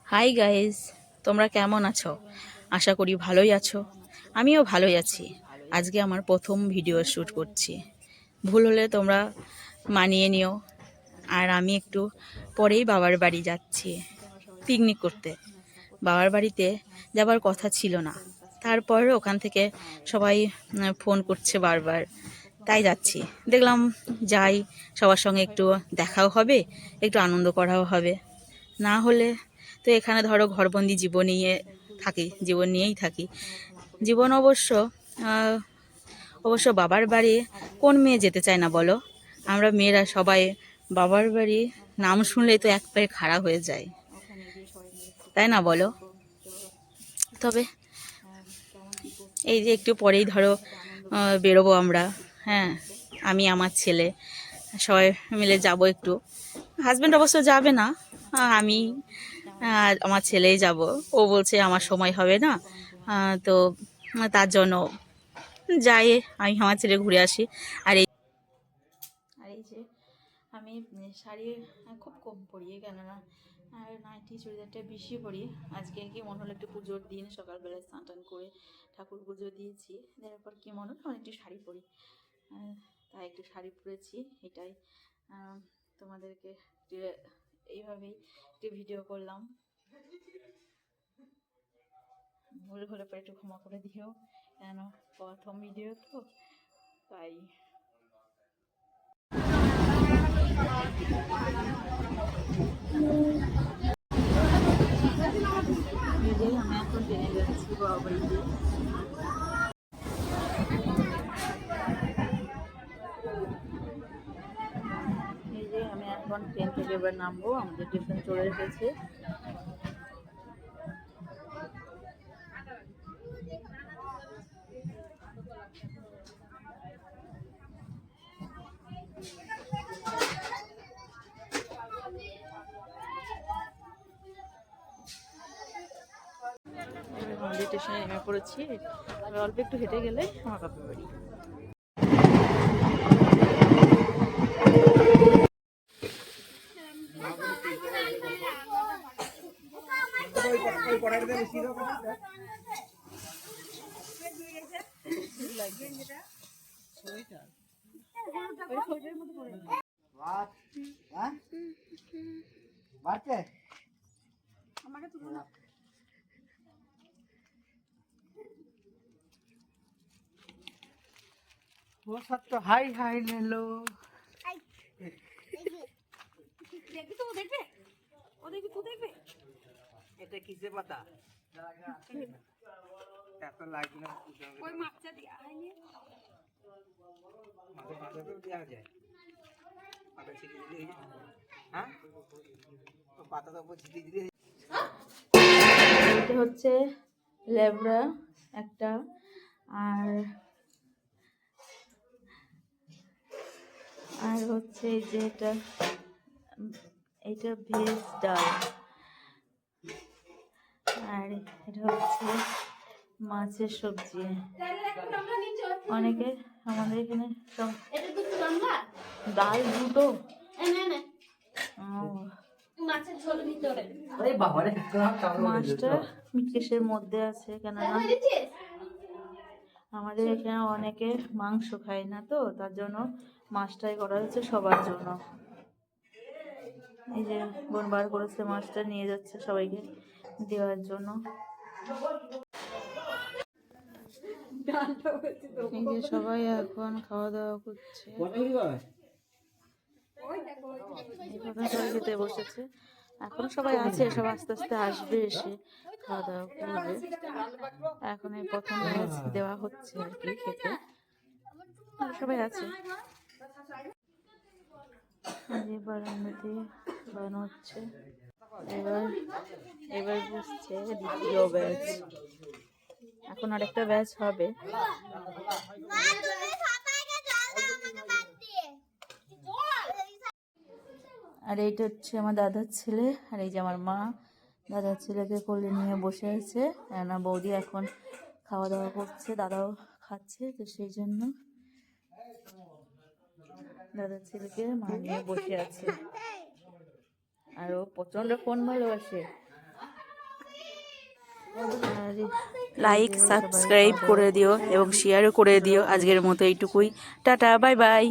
Hi guys, তোমরা কেমন আছো? আশা করি ভালোই আছো। আমিও ভালোই আছি। আজকে আমার প্রথম ভিডিও শ্যুট করছি। ভুল হলে তোমরা মানিয়ে নিও। আর আমি একটু পরেই বাবার বাড়ি যাচ্ছি পিকনিক করতে। বাবার বাড়িতে যাবার কথা ছিল না, তারপর ওখান থেকে সবাই ফোন করছে বারবার, তাই যাচ্ছি। দেখলাম যাই, সবার সঙ্গে একটু দেখাও হবে, একটু আনন্দ করাও হবে। না হলে তো এখানে ধরো ঘরবন্দি জীবন নিয়েই থাকি। জীবন আহ, অবশ্য বাবার বাড়ি কোন মেয়ে যেতে চায় না বলো? আমরা মেয়েরা সবাই বাবার বাড়ি নাম শুনলেই তো এক পায়ে খাড়া হয়ে যায়, তাই না বলো? তবে এই যে একটু পরেই ধরো বেরোবো আমরা। হ্যাঁ, আমি আমার ছেলে সবাই মিলে যাব একটু। হাজব্যান্ড অবশ্য যাবে না, আমি আর আমার ছেলেই যাব। ও বলছে আমার সময় হবে না, তো তার জন্য যাই, আমি আমার ছেলে ঘুরে আসি। আর এই যে আমি শাড়ি খুব কম পরি, কেননা আর নাইটি চুড়িদারটা বেশি পরি। আজকে কি মনে হলো, একটু পুজোর দিন সকালবেলা স্নান টান করে ঠাকুর পুজো দিয়েছি, তারপর কি মনে হলো একটু শাড়ি পরি। তাই একটু শাড়ি পরেছি। এটাই তোমাদেরকে একটু এইভাবেই একটু ভিডিও করলাম। ভুল হলে পরে একটু ক্ষমা করে দিও, কেন প্রথম ভিডিও তো, তাই। আমি এখন ট্রেনে যাচ্ছি বাবা বাড়িতে। এই যে আমি এখন ট্রেন থেকে এবার নামবো, আমাদের স্টেশন চলে এসেছে। আমাদের স্টেশনে নেমে পড়েছি, অল্প একটু হেঁটে গেলে আমার বাপের বাড়ি। वो सब तो हाई हाई ले लो। দেখবি তো, ও দেখবে, ও দেখবি, তুই দেখবে। এটা কিসে পাতা? এত লাগবে না। ওই মাছটা দিয়া হয়নি। মাঝে মাঝে তো দেওয়া যায়। পাতা ছিঁড়ে দিলে হ্যাঁ, তো পাতা তো ছিঁড়ে দিলে। এটা হচ্ছে লেবড়া একটা, আর আর হচ্ছে এই যে এটা ভেজ ডাল, আর এটা হচ্ছে মাছের সবজি। অনেকে আমাদের এখানে সব ডাল দুটো। মাছের ঝোল ভিতরে মাছটা মিটকেশের মধ্যে আছে, কেননা আমাদের এখানে অনেকে মাংস খায় না, তো তার জন্য মাছটাই করা হচ্ছে সবার জন্য। এই যে বোন বার করেছে মাছটা, নিয়ে যাচ্ছে সবাইকে দেওয়ার জন্য। এই যে সবাই এখন খাওয়া দাওয়া করছে, সবাই খেতে বসেছে। এখন সবাই আছে, সব আস্তে আস্তে আসবে, এসে খাওয়া দাওয়া করবে। এখন এই প্রথম ব্যাচ দেওয়া হচ্ছে আর কি খেতে, সবাই আছে। বারান্দাতে বানানো হচ্ছে। এবার এবার বুঝছে দ্বিতীয় ব্যাচ, এখন আরেকটা ব্যাচ হবে। আর এইটা হচ্ছে আমার দাদার ছেলে, আর এই যে আমার মা দাদার ছেলেকে কোলে নিয়ে বসে আছে। না বৌদি এখন খাওয়া দাওয়া করছে, দাদাও খাচ্ছে, তো সেই জন্য দাদার ছেলেকে মা নিয়ে বসে আছে। আর ও প্রচন্ড ফোন ভালোবাসে, লাইক সাবস্ক্রাইব করে দিও এবং শেয়ারও করে দিও। আজকের মতো এইটুকুই, টাটা, বাই বাই।